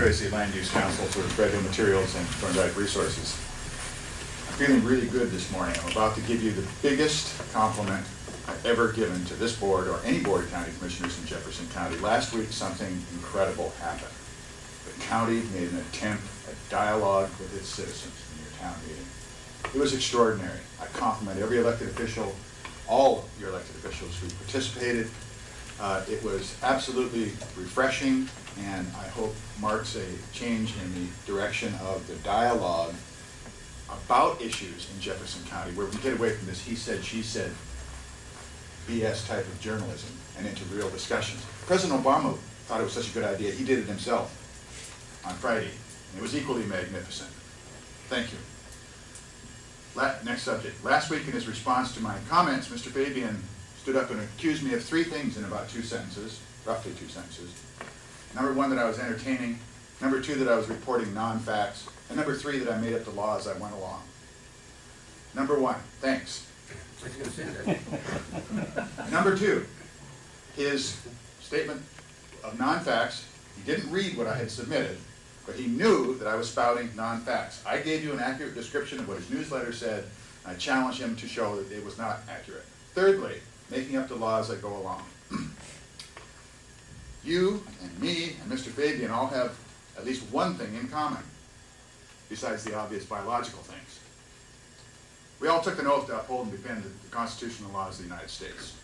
Tracy, Land Use Council for Federal Materials and Thorndike Resources. I'm feeling really good this morning. I'm about to give you the biggest compliment I've ever given to this board or any board of county commissioners in Jefferson County. Last week, something incredible happened. The county made an attempt at dialogue with its citizens in your town meeting. It was extraordinary. I compliment every elected official, all your elected officials who participated. It was absolutely refreshing, and I hope marks a change in the direction of the dialogue about issues in Jefferson County, where we get away from this he said, she said, BS type of journalism and into real discussions. President Obama thought it was such a good idea, he did it himself on Friday, and it was equally magnificent. Thank you. Next subject. Last week in his response to my comments, Mr. Fabian stood up and accused me of three things in about 2 sentences, roughly 2 sentences. Number one, that I was entertaining. Number two, that I was reporting non-facts. And number three, that I made up the law as I went along. Number one, thanks. Number two, his statement of non-facts, he didn't read what I had submitted, but he knew that I was spouting non-facts. I gave you an accurate description of what his newsletter said, and I challenged him to show that it was not accurate. Thirdly, making up the law as I go along. You and me and Mr. Fabian all have at least one thing in common, besides the obvious biological things. We all took an oath to uphold and defend the Constitution and laws of the United States.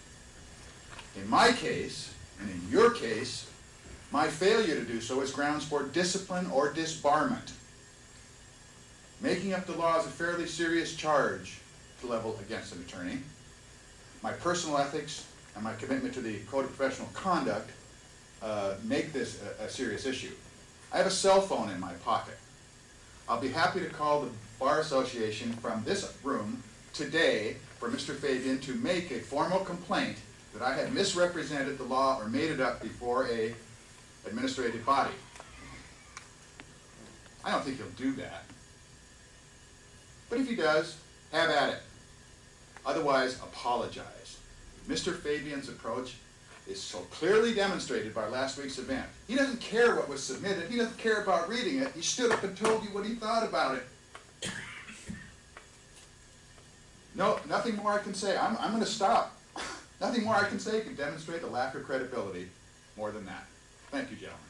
In my case, and in your case, my failure to do so is grounds for discipline or disbarment. Making up the law is a fairly serious charge to level against an attorney. My personal ethics and my commitment to the Code of Professional Conduct make this a serious issue. I have a cell phone in my pocket. I'll be happy to call the Bar Association from this room today for Mr. Fabian to make a formal complaint that I had misrepresented the law or made it up before a administrative body. I don't think he'll do that. But if he does, have at it. Otherwise, apologize. Mr. Fabian's approach is so clearly demonstrated by last week's event. He doesn't care what was submitted. He doesn't care about reading it. He stood up and told you what he thought about it. No, nothing more I can say. I'm going to stop. Nothing more I can say can demonstrate the lack of credibility more than that. Thank you, gentlemen.